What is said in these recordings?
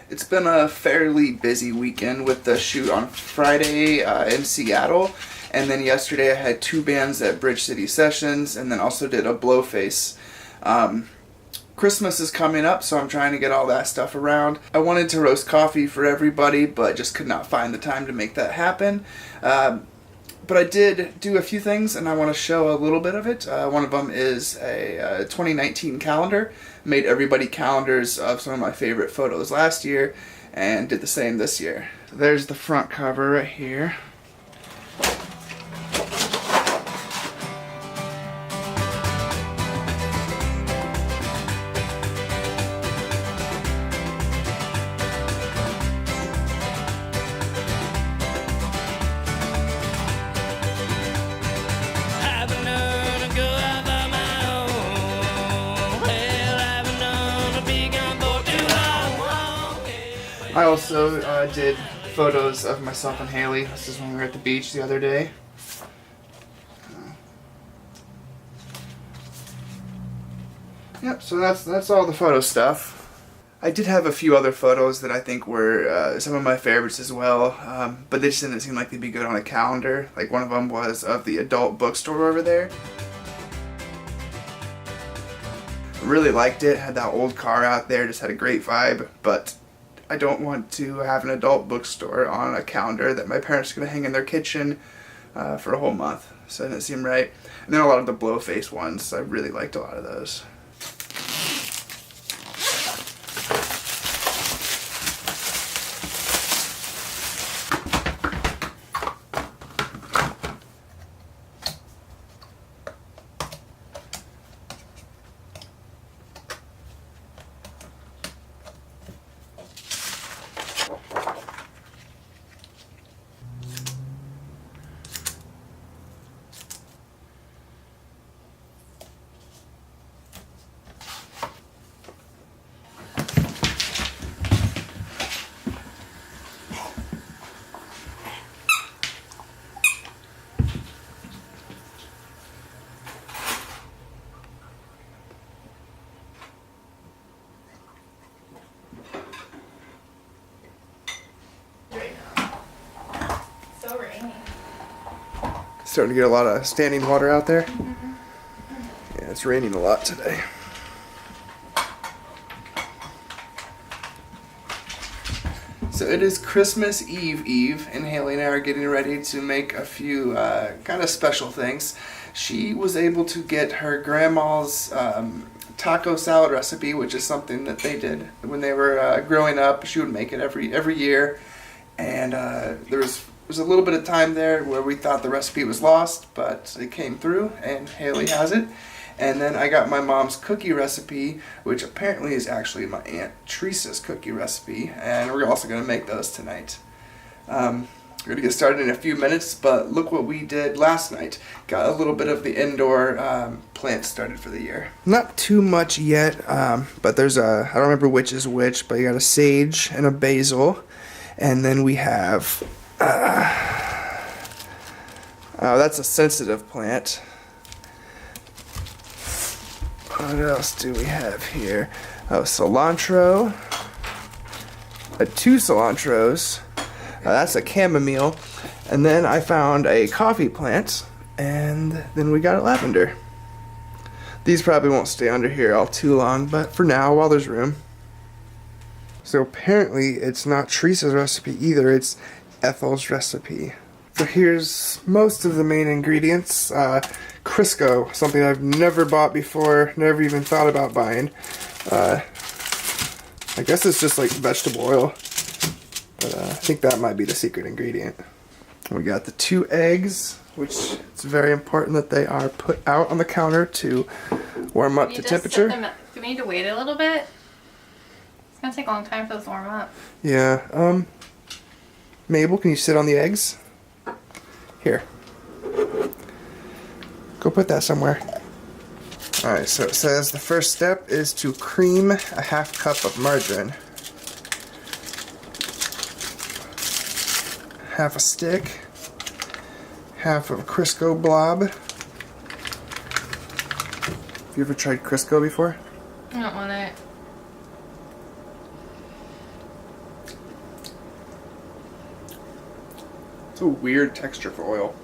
It's been a fairly busy weekend with the shoot on Friday in Seattle, and then yesterday I had 2 bands at Bridge City Sessions, and then also did a Blowface. Christmas is coming up, so I'm trying to get all that stuff around. I wanted to roast coffee for everybody, but just could not find the time to make that happen. But I did do a few things, and I want to show a little bit of it. One of them is a 2019 calendar. Made everybody calendars of some of my favorite photos last year, and did the same this year. There's the front cover right here. I also did photos of myself and Haley. This is when we were at the beach the other day. Yep, so that's all the photo stuff. I did have a few other photos that I think were some of my favorites as well, but they just didn't seem like they'd be good on a calendar. Like one of them was of the adult bookstore over there. Really liked it, had that old car out there, just had a great vibe, but I don't want to have an adult bookstore on a calendar that my parents are going to hang in their kitchen for a whole month, so it didn't seem right. And then a lot of the Blowface ones, I really liked a lot of those. Starting to get a lot of standing water out there. Yeah, it's raining a lot today. So it is Christmas Eve, and Haley and I are getting ready to make a few kind of special things. She was able to get her grandma's taco salad recipe, which is something that they did when they were growing up. She would make it every year, and there was a little bit of time there where we thought the recipe was lost, but it came through, and Haley has it. And then I got my mom's cookie recipe, which apparently is actually my Aunt Teresa's cookie recipe, and we're also going to make those tonight. We're going to get started in a few minutes, but look what we did last night. Got a little bit of the indoor plants started for the year. Not too much yet, but there's I don't remember which is which, but you got a sage and a basil, and then we have that's a sensitive plant. What else do we have here? Oh, cilantro. 2 cilantros. That's a chamomile. And then I found a coffee plant. And then we got a lavender. These probably won't stay under here all too long, but for now, while there's room. So apparently it's not Teresa's recipe either. It's Ethel's recipe. So here's most of the main ingredients. Crisco, something I've never bought before, never even thought about buying. I guess it's just like vegetable oil, but I think that might be the secret ingredient. We got the 2 eggs, which it's very important that they are put out on the counter to warm up to temperature. Do we need to wait a little bit? It's gonna take a long time for those to warm up. Yeah, Mabel, can you sit on the eggs? Here. Go put that somewhere. Alright, so it says the first step is to cream a 1/2 cup of margarine. 1/2 a stick. 1/2 of Crisco blob. Have you ever tried Crisco before? I don't want it. It's a weird texture for oil.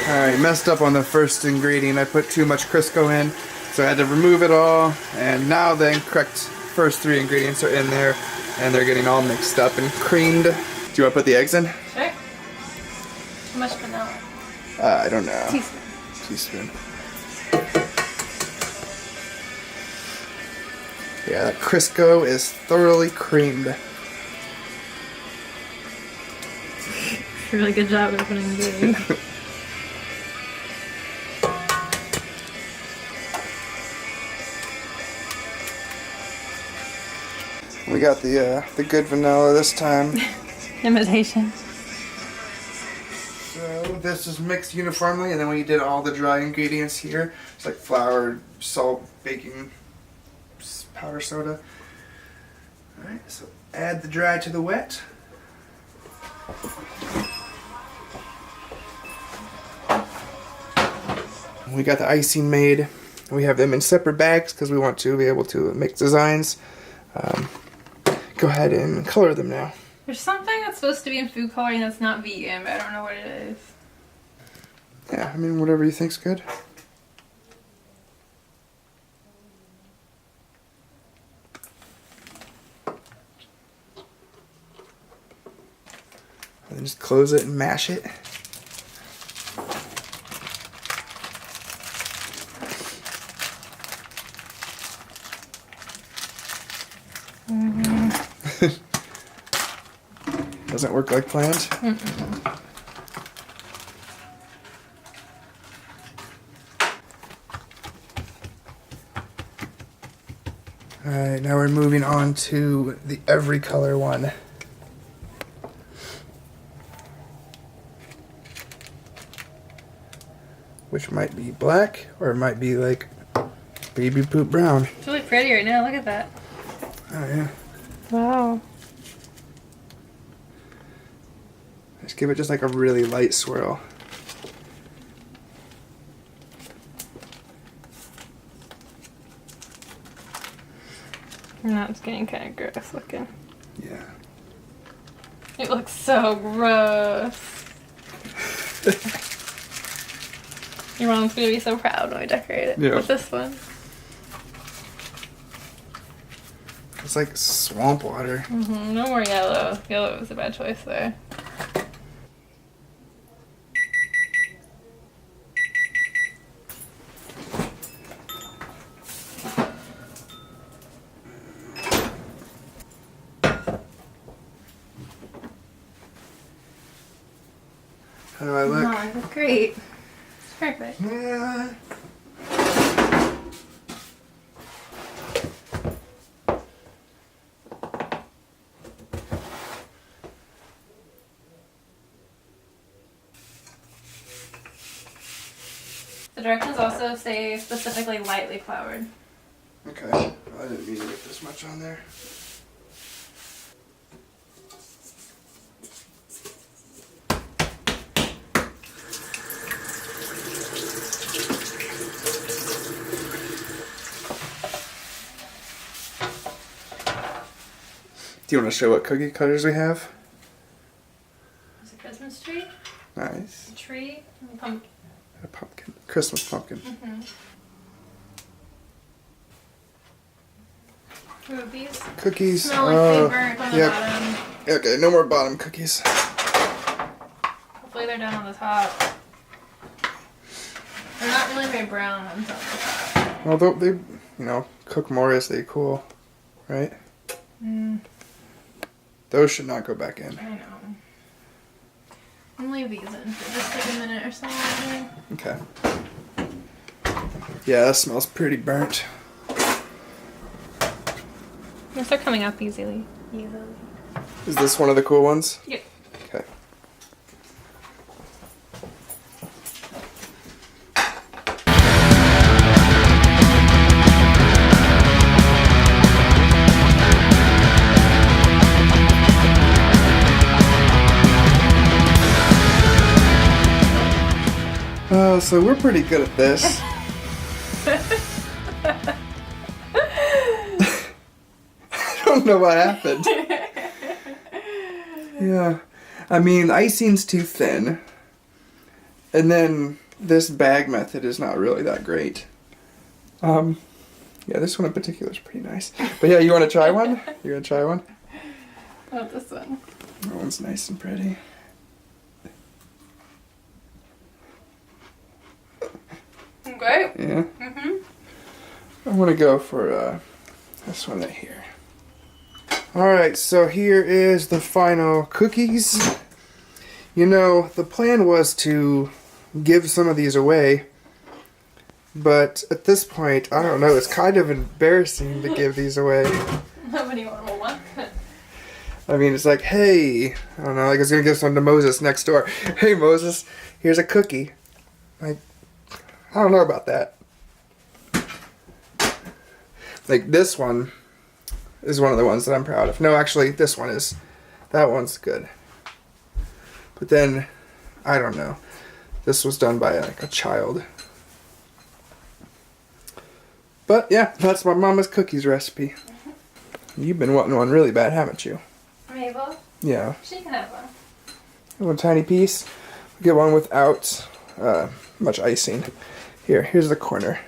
Alright, messed up on the first ingredient. I put too much Crisco in, so I had to remove it all. And now the correct first 3 ingredients are in there, and they're getting all mixed up and creamed. Do you want to put the eggs in? Sure. How much vanilla? I don't know. Teaspoon. Yeah, that Crisco is thoroughly creamed. Really good job opening the bag. We got the good vanilla this time. Imitation. So this is mixed uniformly, and then we did all the dry ingredients here. It's like flour, salt, baking powder, soda. Alright, so add the dry to the wet. We got the icing made. We have them in separate bags because we want to be able to make designs. Go ahead and color them now. There's something that's supposed to be in food coloring that's not vegan, but I don't know what it is. Yeah, I mean, whatever you think's good. And then just close it and mash it. Doesn't work like planned? Mm-mm. Alright, now we're moving on to the every color one. Which might be black, or it might be like baby poop brown. It's really pretty right now, look at that. Oh yeah. Wow. Just give it just like a really light swirl. Now it's getting kind of gross looking. Yeah. It looks so gross. Your mom's gonna be so proud when we decorate it with this one. It's like swamp water. No more yellow. Yellow was a bad choice there. How do I look? No, I look great. It's perfect. Yeah. The directions also say specifically lightly floured. Okay. I didn't mean to get this much on there. Do you want to show what cookie cutters we have? There's a Christmas tree, Nice. a tree, and a pumpkin. A pumpkin. Christmas pumpkin. Ooh, these Cookies. smell like they burnt on the yep. bottom. Okay, no more bottom cookies. Hopefully they're done on the top. They're not really very brown on the top. Well, they cook more as they cool, right? Those should not go back in. I know. I'm gonna leave these in for just like a minute or so. Okay. Yeah, that smells pretty burnt. These are coming up easily. Is this one of the cool ones? Yep. Okay. So we're pretty good at this. I don't know what happened. Yeah. I mean, icing's too thin. And then this bag method is not really that great. Yeah, this one in particular is pretty nice. But yeah, you want to try one? You gonna try one? Oh, this one. That one's nice and pretty. Great. Yeah. Mhm. I want to go for this one right here. Alright, so here is the final cookies. You know, the plan was to give some of these away, but at this point, I don't know, it's kind of embarrassing to give these away. Nobody will want it. I mean, it's like, hey, I don't know, like I was going to give some to Moses next door. Hey, Moses, here's a cookie. Like, I don't know about that. Like, this one is one of the ones that I'm proud of. No, actually, this one is. That one's good. But then, I don't know. This was done by, like, a child. But, yeah, that's my mama's cookies recipe. You've been wanting one really bad, haven't you? Mabel? Yeah. She can have one. One tiny piece. We get one without much icing. Here's the corner.